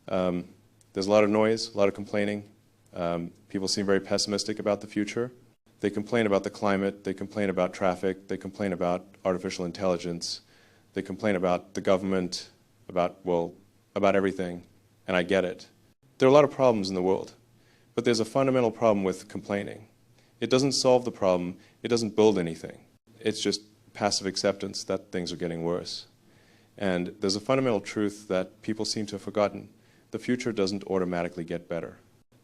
There's a lot of noise, a lot of complaining. People seem very pessimistic about the future. They complain about the climate, they complain about traffic, they complain about artificial intelligence, they complain about the government, about everything, and I get it. There are a lot of problems in the world, but there's a fundamental problem with complaining. It doesn't solve the problem, it doesn't build anything. It's just passive acceptance that things are getting worse. And there's a fundamental truth that people seem to have forgotten. The future doesn't automatically get better.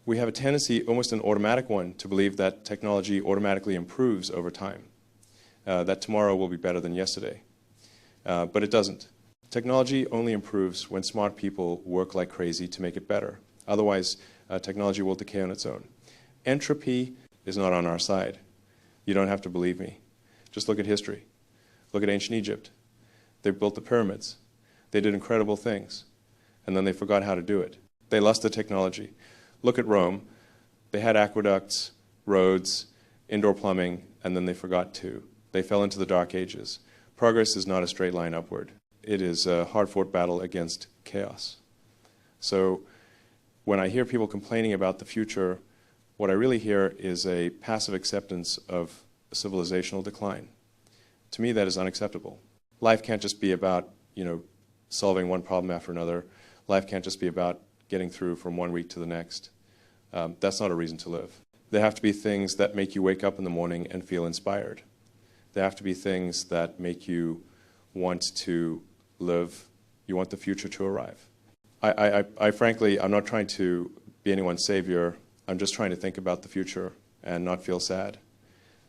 We have a tendency, almost an automatic one, to believe that technology automatically improves over time, that tomorrow will be better than yesterday. But it doesn't. Technology only improves when smart people work like crazy to make it better. Otherwise, technology will decay on its own. Entropy is not on our side. You don't have to believe me. Just look at history. Look at ancient Egypt. They built the pyramids. They did incredible things. And then they forgot how to do it. They lost the technology. Look at Rome. They had aqueducts, roads, indoor plumbing, and then they forgot to. They fell into the dark ages. Progress is not a straight line upward. It is a hard-fought battle against chaos. So when I hear people complaining about the future, what I really hear is a passive acceptance of civilizational decline. To me, that is unacceptable. Life can't just be about, solving one problem after another. Life can't just be about getting through from one week to the next. That's not a reason to live. There have to be things that make you wake up in the morning and feel inspired. There have to be things that make you want to live. You want the future to arrive. I frankly, I'm not trying to be anyone's savior. I'm just trying to think about the future and not feel sad.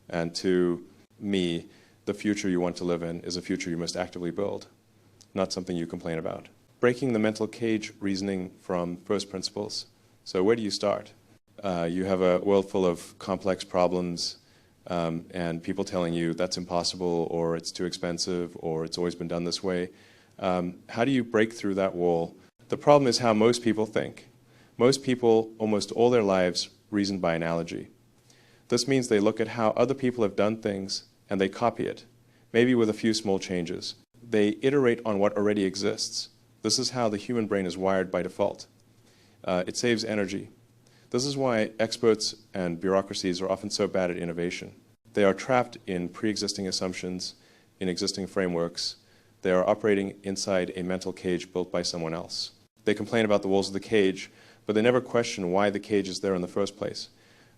And to me, the future you want to live in is a future you must actively build, not something you complain about. Breaking the mental cage reasoning from first principles. So where do you start? You have a world full of complex problems and people telling you that's impossible or it's too expensive or it's always been done this way. How do you break through that wall? The problem is how most people think. Most people, almost all their lives, reason by analogy. This means they look at how other people have done things and they copy it, maybe with a few small changes. They iterate on what already exists. This is how the human brain is wired by default. It saves energy. This is why experts and bureaucracies are often so bad at innovation. They are trapped in pre-existing assumptions, in existing frameworks. They are operating inside a mental cage built by someone else. They complain about the walls of the cage, but they never question why the cage is there in the first place.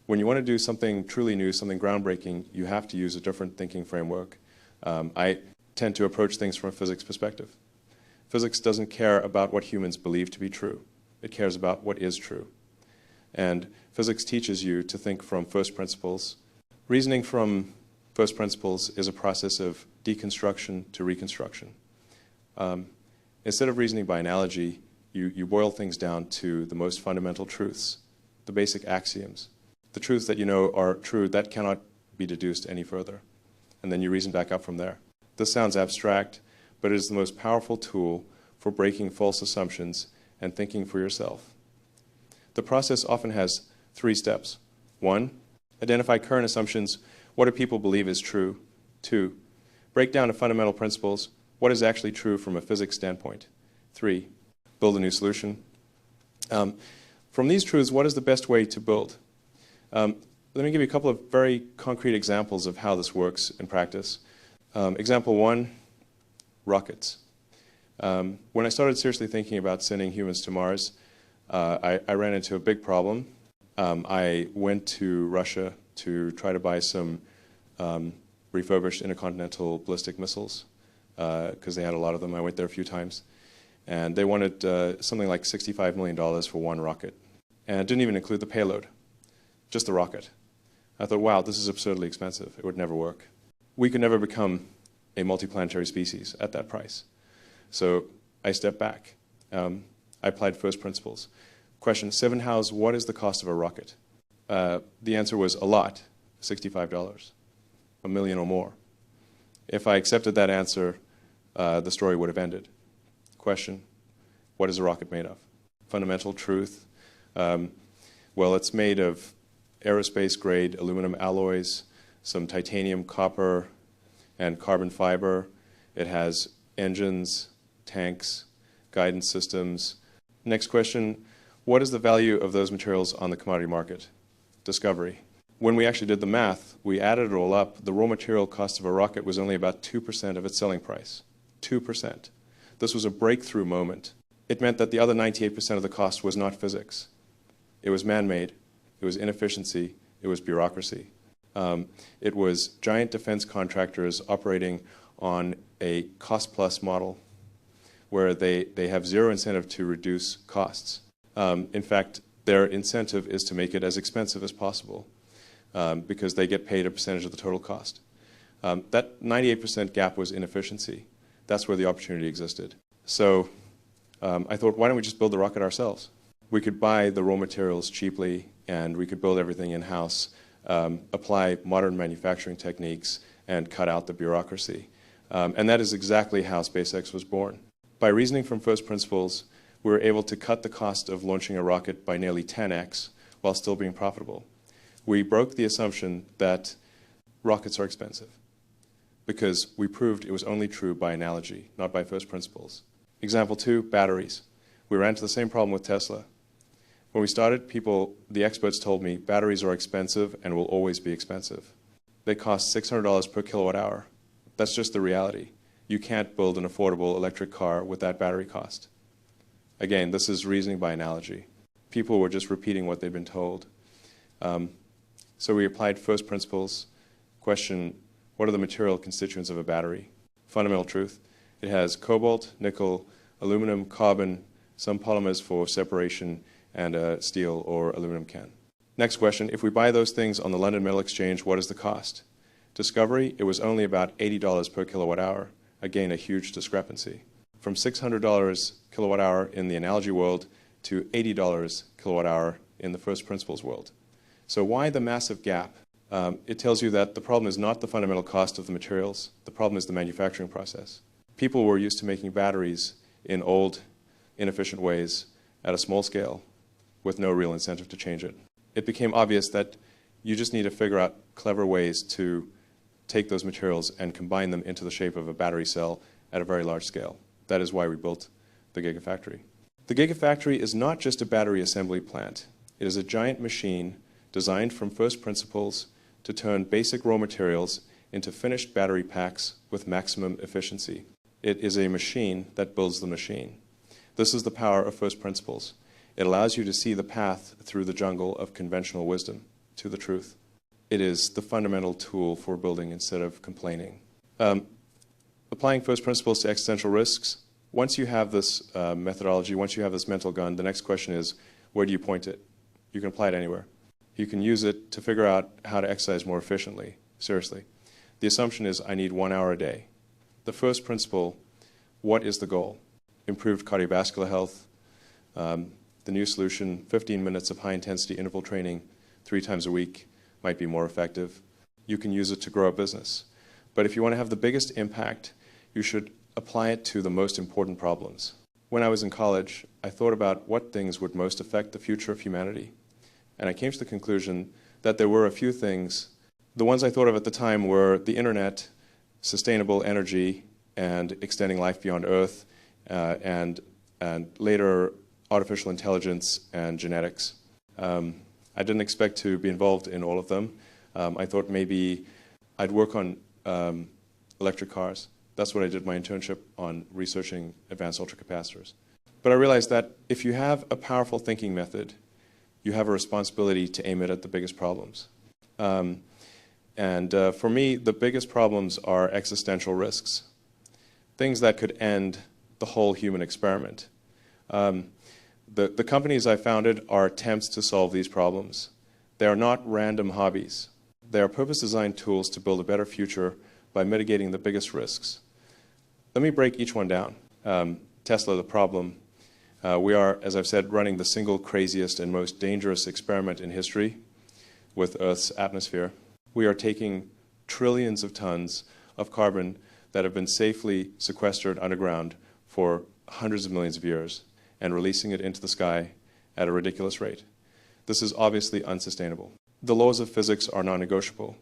When you want to do something truly new, something groundbreaking, you have to use a different thinking framework. I tend to approach things from a physics perspective. Physics doesn't care about what humans believe to be true. It cares about what is true. And physics teaches you to think from first principles. Reasoning from first principles is a process of deconstruction to reconstruction. Instead of reasoning by analogy, you boil things down to the most fundamental truths, the basic axioms, the truths that you know are true that cannot be deduced any further. And then you reason back up from there. This sounds abstract, but it is the most powerful tool for breaking false assumptions and thinking for yourself. The process often has 3 steps. 1, identify current assumptions. What do people believe is true? 2, break down to fundamental principles. What is actually true from a physics standpoint? 3, build a new solution. From these truths, what is the best way to build? Let me give you a couple of very concrete examples of how this works in practice. Example 1, rockets. When I started seriously thinking about sending humans to Mars, I ran into a big problem. I went to Russia to try to buy some refurbished intercontinental ballistic missiles because they had a lot of them. I went there a few times. And they wanted something like $65 million for one rocket. And it didn't even include the payload, just the rocket. I thought, wow, this is absurdly expensive. It would never work. We could never become a multiplanetary species at that price. So I stepped back. I applied first principles. Question 7 house, what is the cost of a rocket? The answer was a lot, $65, $1 million or more. If I accepted that answer, the story would have ended. Question, what is a rocket made of? Fundamental truth. Well, it's made of aerospace-grade aluminum alloys, some titanium, copper, and carbon fiber. It has engines, tanks, guidance systems, Next question, what is the value of those materials on the commodity market? Discovery. When we actually did the math, we added it all up, the raw material cost of a rocket was only about 2% of its selling price. 2%. This was a breakthrough moment. It meant that the other 98% of the cost was not physics. It was man-made, it was inefficiency, it was bureaucracy. It was giant defense contractors operating on a cost-plus model where they have zero incentive to reduce costs. In fact, their incentive is to make it as expensive as possible because they get paid a percentage of the total cost. That 98% gap was inefficiency. That's where the opportunity existed. So I thought, why don't we just build the rocket ourselves? We could buy the raw materials cheaply, and we could build everything in-house, apply modern manufacturing techniques, and cut out the bureaucracy. And that is exactly how SpaceX was born. By reasoning from first principles, we were able to cut the cost of launching a rocket by nearly 10x while still being profitable. We broke the assumption that rockets are expensive because we proved it was only true by analogy, not by first principles. Example 2, batteries. We ran into the same problem with Tesla. When we started, the experts told me batteries are expensive and will always be expensive. They cost $600 per kilowatt hour. That's just the reality. You can't build an affordable electric car with that battery cost. Again, this is reasoning by analogy. People were just repeating what they've been told. So we applied first principles, question, what are the material constituents of a battery? Fundamental truth. It has cobalt, nickel, aluminum, carbon, some polymers for separation, and a steel or aluminum can. Next question, if we buy those things on the London Metal Exchange, what is the cost? Discovery, it was only about $80 per kilowatt hour. Again, a huge discrepancy. From $600 kilowatt hour in the analogy world to $80 kilowatt hour in the first principles world. So why the massive gap? It tells you that the problem is not the fundamental cost of the materials. The problem is the manufacturing process. People were used to making batteries in old, inefficient ways at a small scale with no real incentive to change it. It became obvious that you just need to figure out clever ways to take those materials and combine them into the shape of a battery cell at a very large scale. That is why we built the Gigafactory. The Gigafactory is not just a battery assembly plant. It is a giant machine designed from first principles to turn basic raw materials into finished battery packs with maximum efficiency. It is a machine that builds the machine. This is the power of first principles. It allows you to see the path through the jungle of conventional wisdom to the truth. It is the fundamental tool for building instead of complaining. Applying first principles to existential risks, once you have this methodology, once you have this mental gun, the next question is, where do you point it? You can apply it anywhere. You can use it to figure out how to exercise more efficiently, seriously. The assumption is I need 1 hour a day. The first principle, what is the goal? Improved cardiovascular health. The new solution, 15 minutes of high-intensity interval training 3 times a week might be more effective. You can use it to grow a business. But if you want to have the biggest impact, you should apply it to the most important problems. When I was in college, I thought about what things would most affect the future of humanity. And I came to the conclusion that there were a few things. The ones I thought of at the time were the internet, sustainable energy, and extending life beyond Earth, and later artificial intelligence and genetics. I didn't expect to be involved in all of them. I thought maybe I'd work on electric cars. That's what I did my internship on, researching advanced ultracapacitors. But I realized that if you have a powerful thinking method, you have a responsibility to aim it at the biggest problems. For me, the biggest problems are existential risks, things that could end the whole human experiment. The companies I founded are attempts to solve these problems. They are not random hobbies. They are purpose-designed tools to build a better future by mitigating the biggest risks. Let me break each one down. Tesla, the problem. We are, as I've said, running the single craziest and most dangerous experiment in history with Earth's atmosphere. We are taking trillions of tons of carbon that have been safely sequestered underground for hundreds of millions of years and releasing it into the sky at a ridiculous rate. This is obviously unsustainable. The laws of physics are non-negotiable.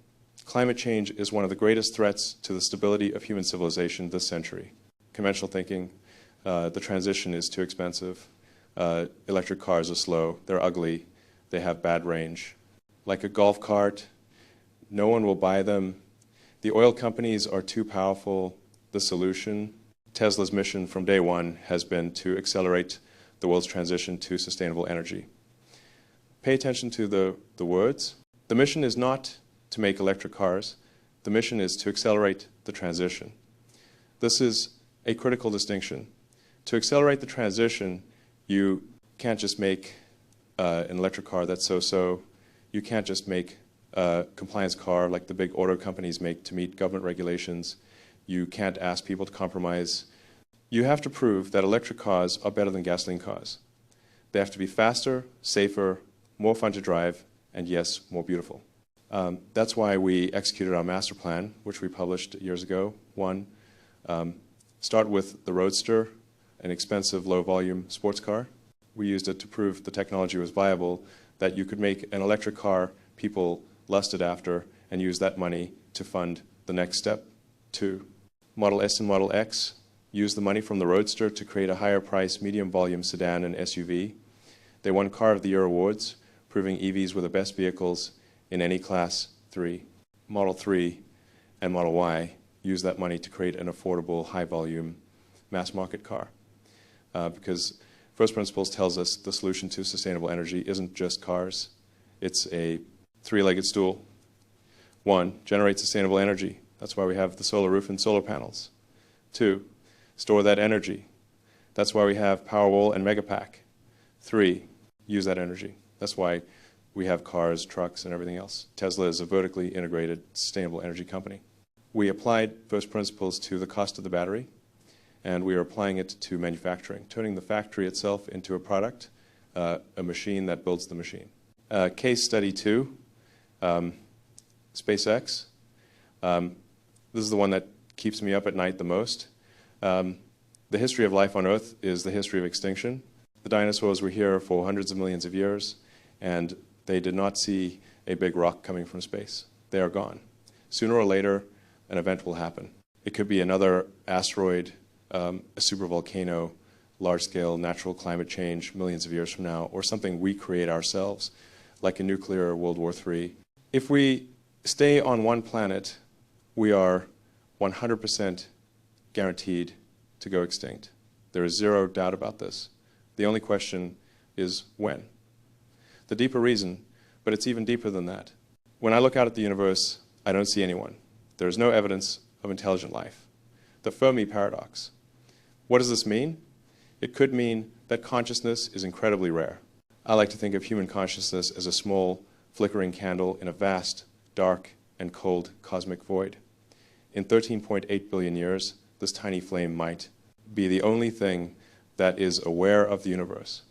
Climate change is one of the greatest threats to the stability of human civilization this century. Conventional thinking, the transition is too expensive. Electric cars are slow, they're ugly, they have bad range. Like a golf cart, no one will buy them. The oil companies are too powerful. The solution, Tesla's mission from day one has been to accelerate the world's transition to sustainable energy. Pay attention to the words. The mission is not to make electric cars. The mission is to accelerate the transition. This is a critical distinction. To accelerate the transition, you can't just make an electric car that's so-so. You can't just make a compliance car like the big auto companies make to meet government regulations. You can't ask people to compromise. You have to prove that electric cars are better than gasoline cars. They have to be faster, safer, more fun to drive, and yes, more beautiful. That's why we executed our master plan, which we published years ago. One, start with the Roadster, an expensive, low-volume sports car. We used it to prove the technology was viable, that you could make an electric car people lusted after and use that money to fund the next step. Two, Model S and Model X used the money from the Roadster to create a higher-price, medium-volume sedan and SUV. They won Car of the Year awards, proving EVs were the best vehicles in any class. Three, Model 3 and Model Y used that money to create an affordable, high-volume, mass-market car. Because first principles tells us the solution to sustainable energy isn't just cars. It's a three-legged stool. One, generate sustainable energy. That's why we have the solar roof and solar panels. Two, store that energy. That's why we have Powerwall and Megapack. Three, use that energy. That's why we have cars, trucks, and everything else. Tesla is a vertically integrated, sustainable energy company. We applied first principles to the cost of the battery, and we are applying it to manufacturing, turning the factory itself into a product, a machine that builds the machine. Case study 2, SpaceX. This is the one that keeps me up at night the most. The history of life on Earth is the history of extinction. The dinosaurs were here for hundreds of millions of years, and they did not see a big rock coming from space. They are gone. Sooner or later, an event will happen. It could be another asteroid, a supervolcano, large-scale natural climate change millions of years from now, or something we create ourselves, like a nuclear World War III. If we stay on one planet, we are 100% guaranteed to go extinct. There is zero doubt about this. The only question is when. The deeper reason, but it's even deeper than that. When I look out at the universe, I don't see anyone. There is no evidence of intelligent life. The Fermi paradox. What does this mean? It could mean that consciousness is incredibly rare. I like to think of human consciousness as a small, flickering candle in a vast, dark, and cold cosmic void. In 13.8 billion years, this tiny flame might be the only thing that is aware of the universe.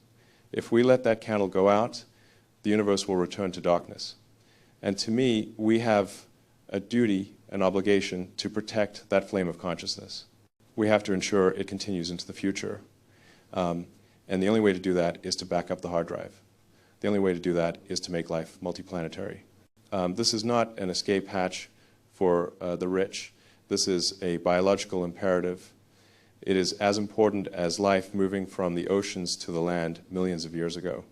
If we let that candle go out, the universe will return to darkness. And to me, we have a duty, an obligation to protect that flame of consciousness. We have to ensure it continues into the future. And the only way to do that is to back up the hard drive. The only way to do that is to make life multiplanetary. This is not an escape hatch for the rich. This is a biological imperative. It is as important as life moving from the oceans to the land millions of years ago.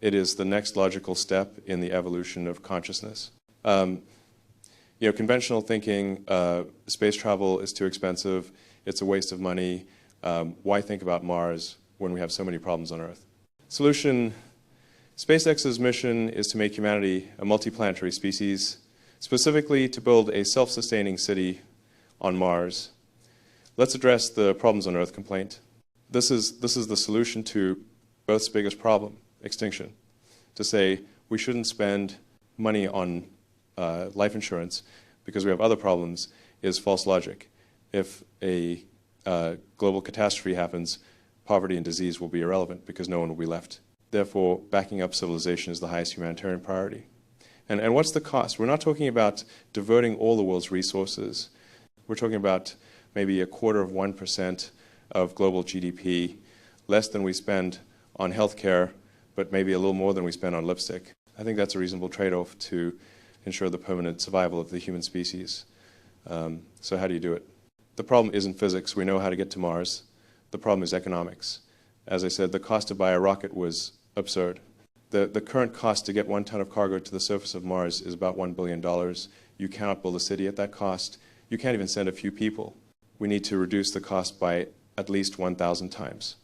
It is the next logical step in the evolution of consciousness. Conventional thinking, space travel is too expensive, it's a waste of money, why think about Mars when we have so many problems on Earth? Solution, SpaceX's mission is to make humanity a multiplanetary species, specifically to build a self-sustaining city on Mars. Let's address the problems on Earth complaint. This is the solution to Earth's biggest problem, extinction. To say we shouldn't spend money on life insurance because we have other problems is false logic. If a global catastrophe happens, poverty and disease will be irrelevant because no one will be left. Therefore, backing up civilization is the highest humanitarian priority. And what's the cost? We're not talking about diverting all the world's resources. We're talking about maybe 1/4% of global GDP, less than we spend on healthcare, but maybe a little more than we spend on lipstick. I think that's a reasonable trade-off to ensure the permanent survival of the human species. So how do you do it? The problem isn't physics. We know how to get to Mars. The problem is economics. As I said, the cost to buy a rocket was absurd. The current cost to get 1 ton of cargo to the surface of Mars is about $1 billion. You cannot build a city at that cost. You can't even send a few people. We need to reduce the cost by at least 1,000 times,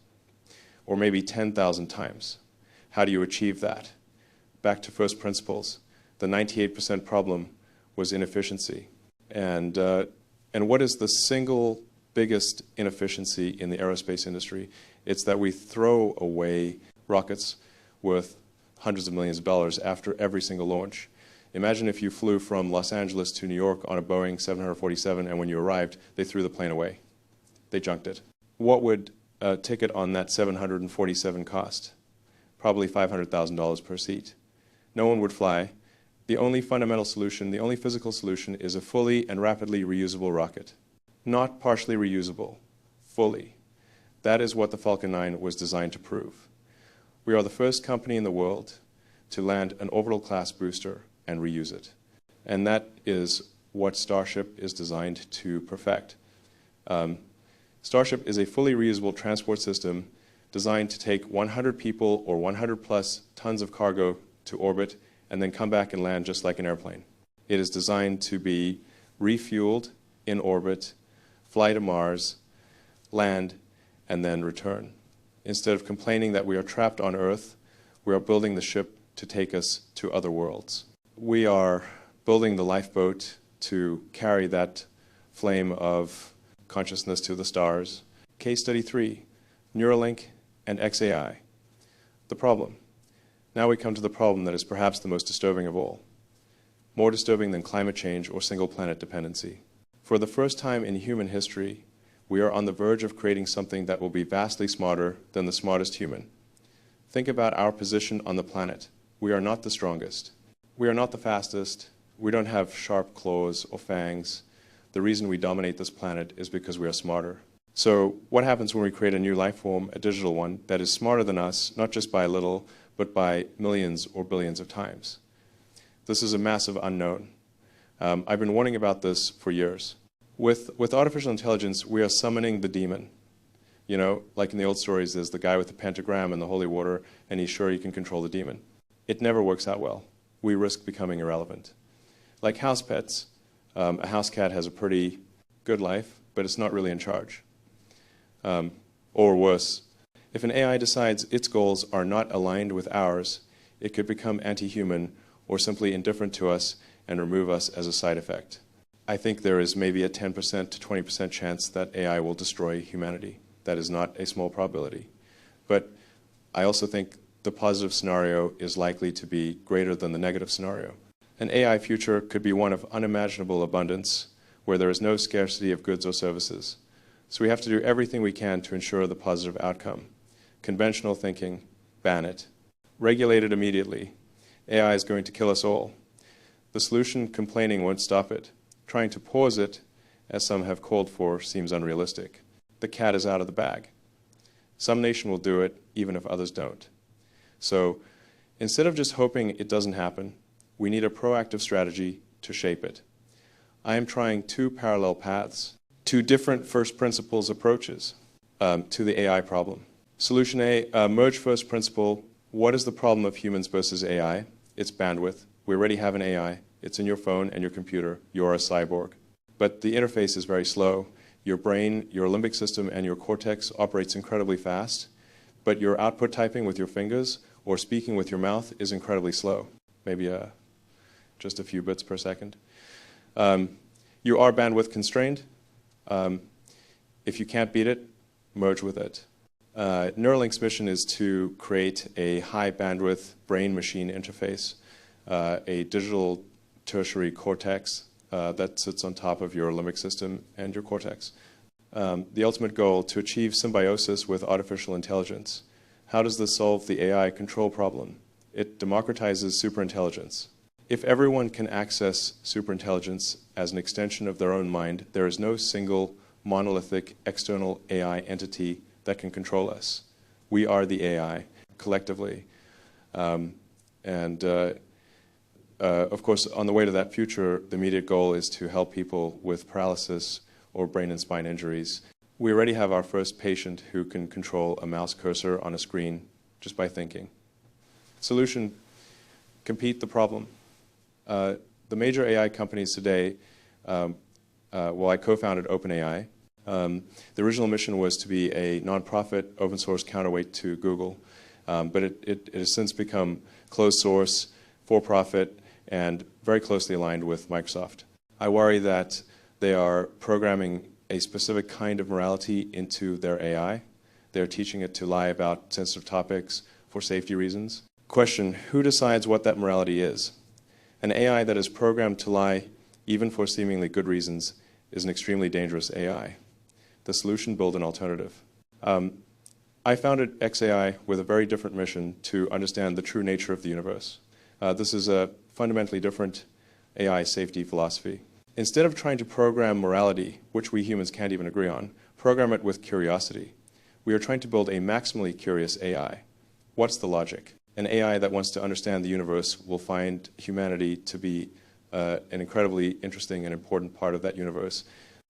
or maybe 10,000 times. How do you achieve that? Back to first principles. The 98% problem was inefficiency. And what is the single biggest inefficiency in the aerospace industry? It's that we throw away rockets worth hundreds of millions of dollars after every single launch. Imagine if you flew from Los Angeles to New York on a Boeing 747, and when you arrived, they threw the plane away. They junked it. What would a ticket on that 747 cost? Probably $500,000 per seat. No one would fly. The only fundamental solution, the only physical solution, is a fully and rapidly reusable rocket. Not partially reusable, fully. That is what the Falcon 9 was designed to prove. We are the first company in the world to land an orbital class booster and reuse it. And that is what Starship is designed to perfect. Starship is a fully reusable transport system designed to take 100 people or 100 plus tons of cargo to orbit and then come back and land just like an airplane. It is designed to be refueled in orbit, fly to Mars, land, and then return. Instead of complaining that we are trapped on Earth, we are building the ship to take us to other worlds. We are building the lifeboat to carry that flame of consciousness to the stars. Case study 3, Neuralink and XAI. The problem. Now we come to the problem that is perhaps the most disturbing of all. More disturbing than climate change or single planet dependency. For the first time in human history, we are on the verge of creating something that will be vastly smarter than the smartest human. Think about our position on the planet. We are not the strongest. We are not the fastest. We don't have sharp claws or fangs. The reason we dominate this planet is because we are smarter. So what happens when we create a new life form, a digital one, that is smarter than us, not just by a little, but by millions or billions of times? This is a massive unknown. I've been warning about this for years. With artificial intelligence, we are summoning the demon. You know, like in the old stories, there's the guy with the pentagram and the holy water, and he's sure he can control the demon. It never works out well. We risk becoming irrelevant. Like house pets, a house cat has a pretty good life, but it's not really in charge. Or worse, if an AI decides its goals are not aligned with ours, it could become anti-human or simply indifferent to us and remove us as a side effect. I think there is maybe a 10% to 20% chance that AI will destroy humanity. That is not a small probability. But I also think the positive scenario is likely to be greater than the negative scenario. An AI future could be one of unimaginable abundance, where there is no scarcity of goods or services. So we have to do everything we can to ensure the positive outcome. Conventional thinking, ban it. Regulate it immediately. AI is going to kill us all. The solution, complaining, won't stop it. Trying to pause it, as some have called for, seems unrealistic. The cat is out of the bag. Some nation will do it, even if others don't. So instead of just hoping it doesn't happen, we need a proactive strategy to shape it. I am trying 2 parallel paths, 2 different first principles approaches to the AI problem. Solution A, merge first principle. What is the problem of humans versus AI? It's bandwidth. We already have an AI. It's in your phone and your computer. You're a cyborg. But the interface is very slow. Your brain, your limbic system, and your cortex operates incredibly fast, but your output typing with your fingers or speaking with your mouth is incredibly slow, maybe just a few bits per second. You are bandwidth constrained. If you can't beat it, merge with it. Neuralink's mission is to create a high bandwidth brain-machine interface, a digital tertiary cortex that sits on top of your limbic system and your cortex. The ultimate goal, to achieve symbiosis with artificial intelligence. How does this solve the AI control problem? It democratizes superintelligence. If everyone can access superintelligence as an extension of their own mind, there is no single monolithic external AI entity that can control us. We are the AI collectively. Of course, on the way to that future, the immediate goal is to help people with paralysis or brain and spine injuries. We already have our first patient who can control a mouse cursor on a screen just by thinking. Solution, compete the problem. The major AI companies today, well, I co-founded OpenAI. The original mission was to be a nonprofit open source counterweight to Google, but it has since become closed source, for-profit, and very closely aligned with Microsoft. I worry that they are programming a specific kind of morality into their AI. They're teaching it to lie about sensitive topics for safety reasons. Question, who decides what that morality is? An AI that is programmed to lie, even for seemingly good reasons, is an extremely dangerous AI. The solution, build an alternative. I founded XAI with a very different mission to understand the true nature of the universe. This is a fundamentally different AI safety philosophy. Instead of trying to program morality, which we humans can't even agree on, program it with curiosity. We are trying to build a maximally curious AI. What's the logic? An AI that wants to understand the universe will find humanity to be an incredibly interesting and important part of that universe.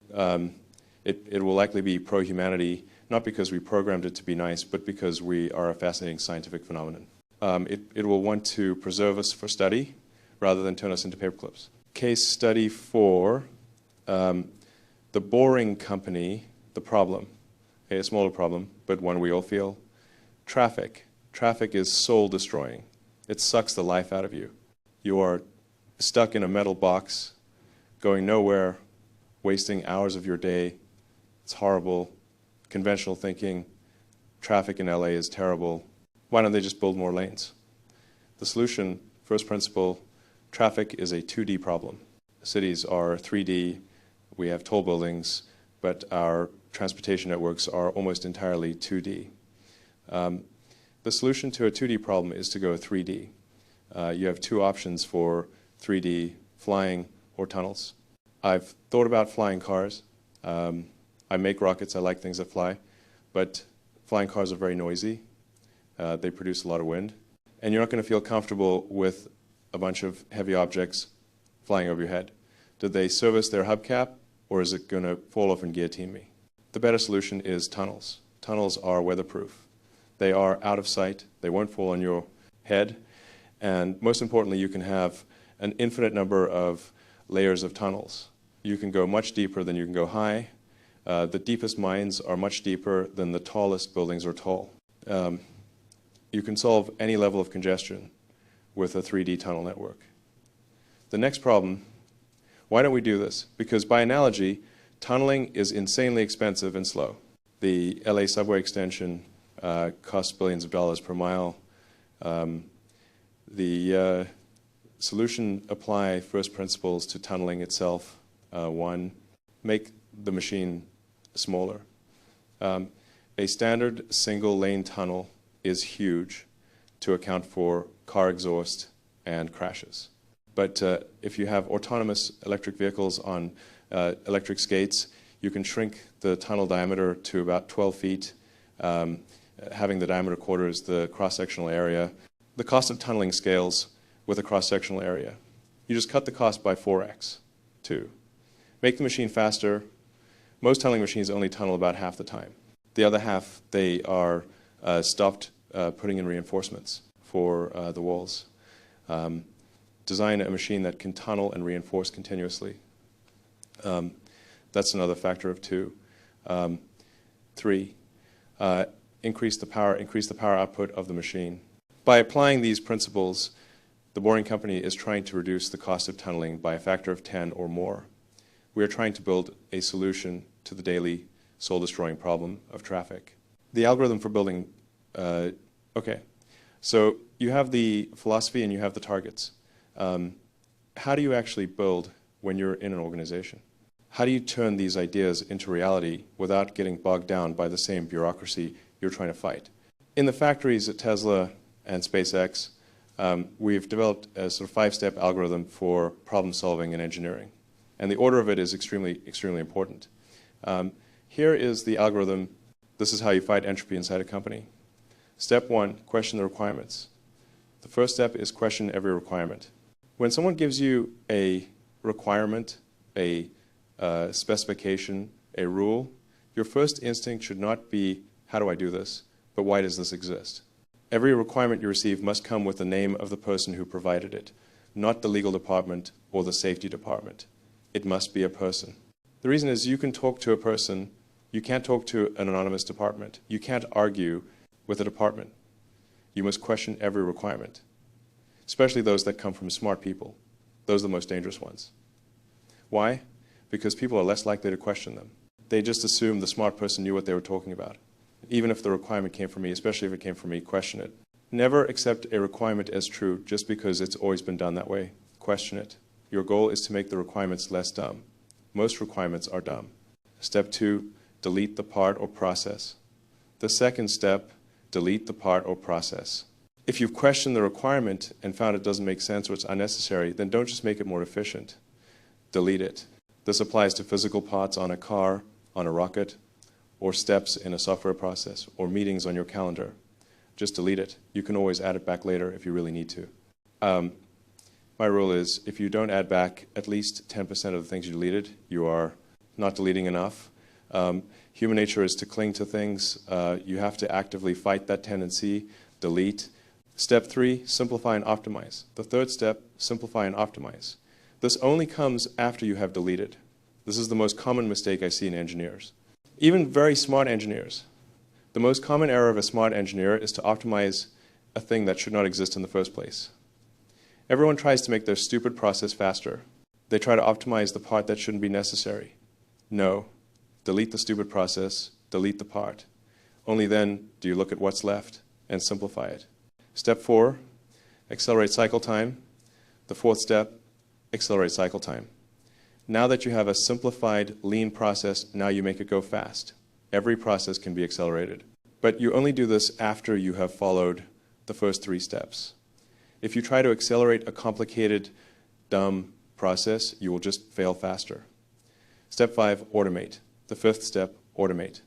It will likely be pro-humanity, not because we programmed it to be nice, but because we are a fascinating scientific phenomenon. It will want to preserve us for study rather than turn us into paperclips. Case study 4, the boring company, the problem. A smaller problem, but one we all feel. Traffic. Traffic is soul-destroying. It sucks the life out of you. You are stuck in a metal box, going nowhere, wasting hours of your day. It's horrible. Conventional thinking, traffic in LA is terrible. Why don't they just build more lanes? The solution, first principle, traffic is a 2D problem. Cities are 3D. We have tall buildings, but our transportation networks are almost entirely 2D. The solution to a 2D problem is to go 3D. You have two options for 3D, flying or tunnels. I've thought about flying cars. I make rockets, I like things that fly, but flying cars are very noisy. They produce a lot of wind. And you're not going to feel comfortable with a bunch of heavy objects flying over your head. Did they service their hubcap, or is it going to fall off and guillotine me? The better solution is tunnels. Tunnels are weatherproof. They are out of sight. They won't fall on your head. And most importantly, you can have an infinite number of layers of tunnels. You can go much deeper than you can go high. The deepest mines are much deeper than the tallest buildings are tall. You can solve any level of congestion with a 3D tunnel network. The next problem, why don't we do this? Because by analogy, tunneling is insanely expensive and slow. The LA subway extension costs billions of dollars per mile. The solution, apply first principles to tunneling itself. One, make the machine smaller. A standard single-lane tunnel is huge to account for car exhaust and crashes. But if you have autonomous electric vehicles on electric skates, you can shrink the tunnel diameter to about 12 feet, having the diameter quarters the cross-sectional area. The cost of tunneling scales with a cross-sectional area. You just cut the cost by 4x, too. Make the machine faster. Most tunneling machines only tunnel about half the time. The other half, they are stopped putting in reinforcements for the walls. Design a machine that can tunnel and reinforce continuously. That's another factor of 2. 3, increase the power output of the machine. By applying these principles, the boring company is trying to reduce the cost of tunneling by a factor of 10 or more. We are trying to build a solution to the daily soul-destroying problem of traffic. The algorithm for building, okay, so you have the philosophy and you have the targets. How do you actually build when you're in an organization? How do you turn these ideas into reality without getting bogged down by the same bureaucracy you're trying to fight? In the factories at Tesla and SpaceX, we've developed a sort of 5-step algorithm for problem solving and engineering. And the order of it is extremely, extremely important. Here is the algorithm. This is how you fight entropy inside a company. Step 1, question the requirements. The first step is question every requirement. When someone gives you a requirement, a specification, a rule, Your first instinct should not be, how do I do this, but why does this exist? Every requirement you receive must come with the name of the person who provided it, not the legal department or the safety department. It must be a person. The reason is you can talk to a person, you can't talk to an anonymous department. You can't argue with a department. You must question every requirement, especially those that come from smart people. Those are the most dangerous ones. Why? Because people are less likely to question them. They just assume the smart person knew what they were talking about. Even if the requirement came from me, especially if it came from me, question it. Never accept a requirement as true just because it's always been done that way. Question it. Your goal is to make the requirements less dumb. Most requirements are dumb. Step 2, delete the part or process. The second step, delete the part or process. If you've questioned the requirement and found it doesn't make sense or it's unnecessary, then don't just make it more efficient. Delete it. This applies to physical parts on a car, on a rocket, or steps in a software process, or meetings on your calendar. Just delete it. You can always add it back later if you really need to. My rule is if you don't add back at least 10% of the things you deleted, you are not deleting enough. Human nature is to cling to things. You have to actively fight that tendency. Delete. Step 3, simplify and optimize. The third step, simplify and optimize. This only comes after you have deleted. This is the most common mistake I see in engineers. Even very smart engineers. The most common error of a smart engineer is to optimize a thing that should not exist in the first place. Everyone tries to make their stupid process faster. They try to optimize the part that shouldn't be necessary. No. Delete the stupid process, delete the part. Only then do you look at what's left and simplify it. Step 4, accelerate cycle time. The fourth step, accelerate cycle time. Now that you have a simplified, lean process, now you make it go fast. Every process can be accelerated. But you only do this after you have followed the first 3 steps. If you try to accelerate a complicated, dumb process, you will just fail faster. Step 5, automate. The 5th step, automate.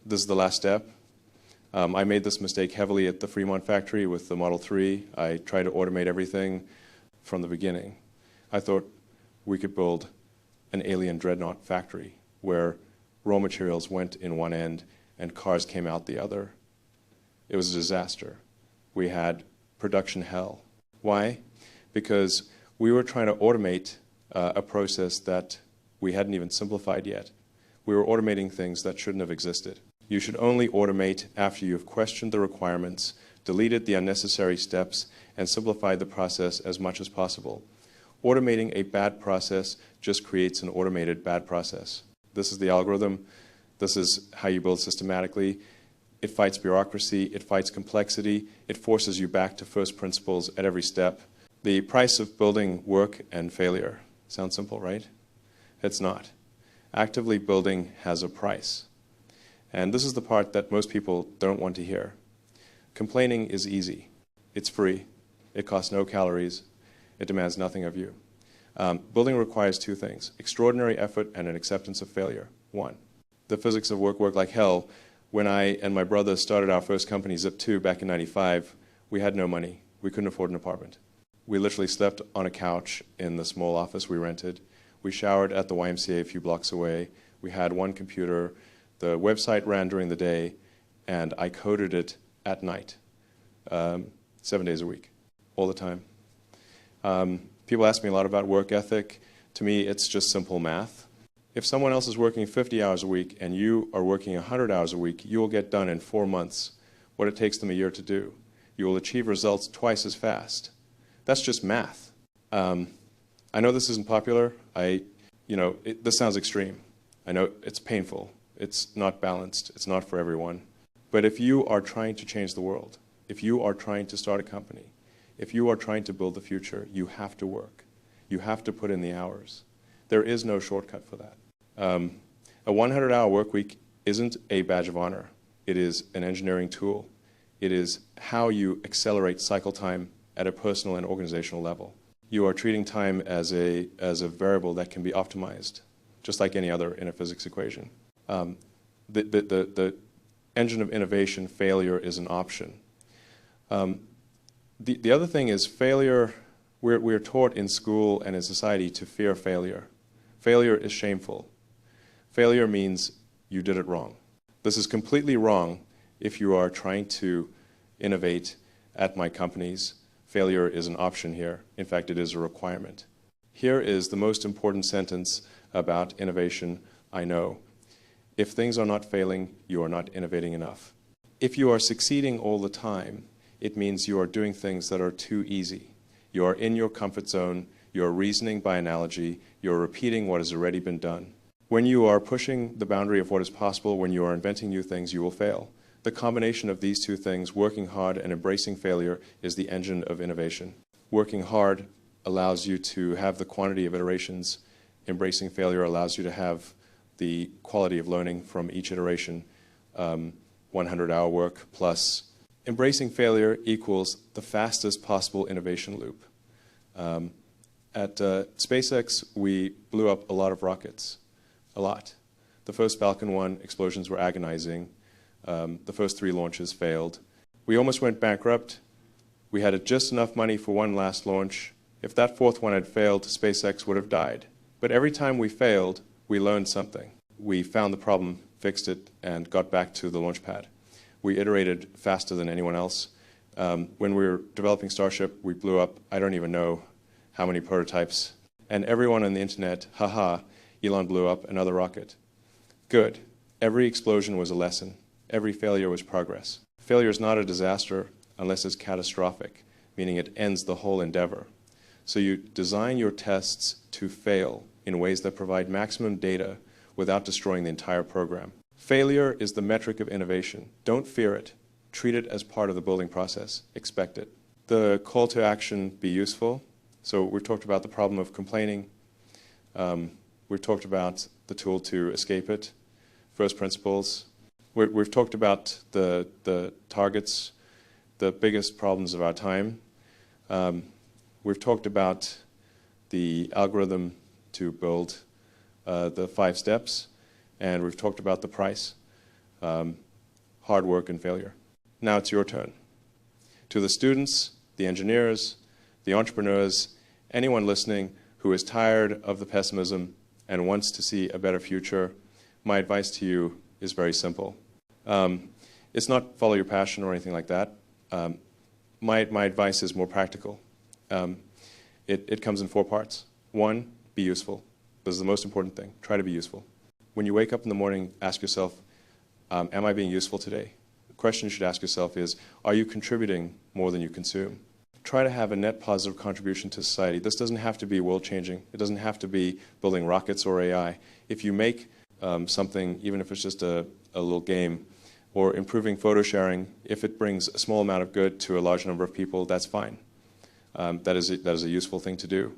This is the last step. I made this mistake heavily at the Fremont factory with the Model 3. I tried to automate everything from the beginning. I thought we could build an alien dreadnought factory where raw materials went in one end and cars came out the other. It was a disaster. We had production hell. Why? Because we were trying to automate a process that we hadn't even simplified yet. We were automating things that shouldn't have existed. You should only automate after you have questioned the requirements, deleted the unnecessary steps, and simplified the process as much as possible. Automating a bad process just creates an automated bad process. This is the algorithm. This is how you build systematically. It fights bureaucracy. It fights complexity. It forces you back to first principles at every step. The price of building work and failure. Sounds simple, right? It's not. Actively building has a price. And this is the part that most people don't want to hear. Complaining is easy. It's free. It costs no calories. It demands nothing of you. Building requires 2 things, extraordinary effort and an acceptance of failure. 1, the physics of work like hell. When I and my brother started our first company, Zip2, back in '95, we had no money. We couldn't afford an apartment. We literally slept on a couch in the small office we rented. We showered at the YMCA a few blocks away. We had 1 computer. The website ran during the day, and I coded it at night, 7 days a week, all the time. People ask me a lot about work ethic. To me, it's just simple math. If someone else is working 50 hours a week and you are working 100 hours a week, you will get done in 4 months what it takes them a year to do. You will achieve results twice as fast. That's just math. I know this isn't popular. This sounds extreme. I know it's painful. It's not balanced. It's not for everyone. But if you are trying to change the world, if you are trying to start a company, if you are trying to build the future, you have to work. You have to put in the hours. There is no shortcut for that. A 100-hour work week isn't a badge of honor. It is an engineering tool. It is how you accelerate cycle time at a personal and organizational level. You are treating time as a variable that can be optimized, just like any other in a physics equation. The engine of innovation, failure, is an option. The other thing is failure. We're taught in school and in society to fear failure. Failure is shameful. Failure means you did it wrong. This is completely wrong if you are trying to innovate at my companies. Failure is an option here. In fact, it is a requirement. Here is the most important sentence about innovation I know. If things are not failing, you are not innovating enough. If you are succeeding all the time, it means you are doing things that are too easy. You are in your comfort zone, you are reasoning by analogy, you are repeating what has already been done. When you are pushing the boundary of what is possible, when you are inventing new things, you will fail. The combination of these two things, working hard and embracing failure, is the engine of innovation. Working hard allows you to have the quantity of iterations. Embracing failure allows you to have the quality of learning from each iteration, 100-hour work plus. Embracing failure equals the fastest possible innovation loop. At SpaceX, we blew up a lot of rockets, a lot. The first Falcon 1 explosions were agonizing. The first 3 launches failed. We almost went bankrupt. We had just enough money for one last launch. If that 4th one had failed, SpaceX would have died. But every time we failed, we learned something. We found the problem, fixed it, and got back to the launch pad. We iterated faster than anyone else. When we were developing Starship, we blew up, I don't even know how many prototypes. And everyone on the internet, haha, Elon blew up another rocket. Good. Every explosion was a lesson. Every failure was progress. Failure is not a disaster unless it's catastrophic, meaning it ends the whole endeavor. So you design your tests to fail in ways that provide maximum data without destroying the entire program. Failure is the metric of innovation. Don't fear it. Treat it as part of the building process. Expect it. The call to action, be useful. So we've talked about the problem of complaining. We've talked about the tool to escape it. First principles. We've talked about the targets, the biggest problems of our time. We've talked about the algorithm to build the 5 steps, and we've talked about the price, hard work and failure. Now it's your turn. To the students, the engineers, the entrepreneurs, anyone listening who is tired of the pessimism and wants to see a better future, my advice to you is very simple. It's not follow your passion or anything like that. My advice is more practical. It comes in 4 parts. 1, be useful. This is the most important thing. Try to be useful. When you wake up in the morning, ask yourself, am I being useful today? The question you should ask yourself is, are you contributing more than you consume? Try to have a net positive contribution to society. This doesn't have to be world-changing. It doesn't have to be building rockets or AI. If you make something, even if it's just a little game, or improving photo sharing, if it brings a small amount of good to a large number of people, that's fine. That is a useful thing to do.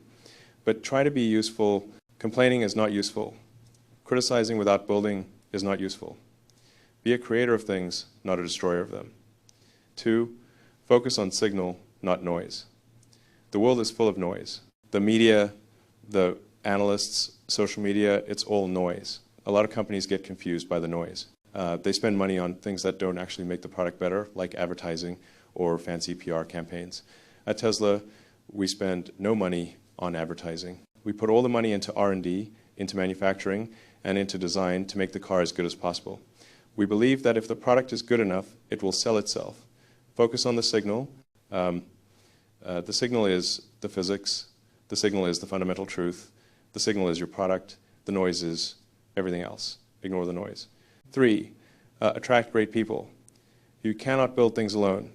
But try to be useful. Complaining is not useful. Criticizing without building is not useful. Be a creator of things, not a destroyer of them. 2, focus on signal, not noise. The world is full of noise. The media, the analysts, social media, it's all noise. A lot of companies get confused by the noise. They spend money on things that don't actually make the product better, like advertising or fancy PR campaigns. At Tesla, we spend no money on advertising. We put all the money into R&D, into manufacturing, and into design to make the car as good as possible. We believe that if the product is good enough, it will sell itself. Focus on the signal. The signal is the physics. The signal is the fundamental truth. The signal is your product. The noise is everything else. Ignore the noise. 3, attract great people. You cannot build things alone.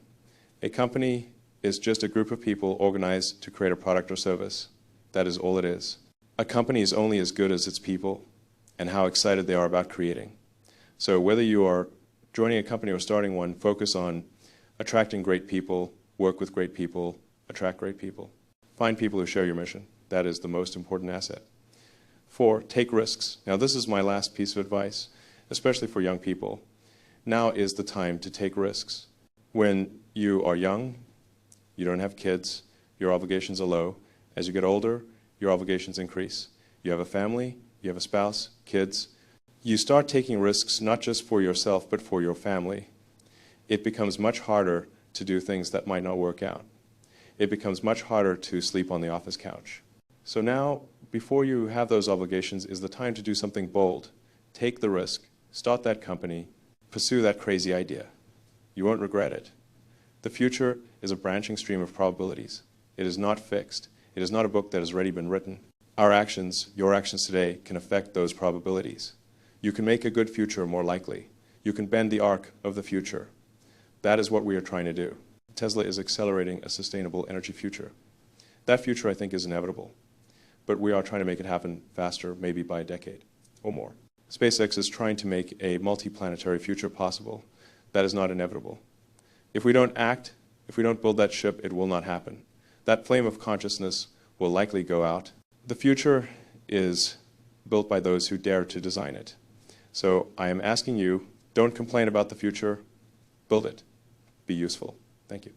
A company is just a group of people organized to create a product or service. That is all it is. A company is only as good as its people and how excited they are about creating. So whether you are joining a company or starting one, focus on attracting great people, work with great people, attract great people. Find people who share your mission. That is the most important asset. 4, take risks. Now this is my last piece of advice, especially for young people. Now is the time to take risks. When you are young, you don't have kids, your obligations are low. As you get older, your obligations increase. You have a family, you have a spouse, kids. You start taking risks not just for yourself, but for your family. It becomes much harder to do things that might not work out. It becomes much harder to sleep on the office couch. So now, before you have those obligations, is the time to do something bold. Take the risk. Start that company. pursue that crazy idea. You won't regret it. The future is a branching stream of probabilities. It is not fixed. It is not a book that has already been written. Our actions, your actions today, can affect those probabilities. You can make a good future more likely. You can bend the arc of the future. That is what we are trying to do. Tesla is accelerating a sustainable energy future. That future, I think, is inevitable. But we are trying to make it happen faster, maybe by a decade or more. SpaceX is trying to make a multi-planetary future possible. That is not inevitable. If we don't act, if we don't build that ship, it will not happen. That flame of consciousness will likely go out. The future is built by those who dare to design it. So I am asking you, don't complain about the future, build it. Be useful. Thank you.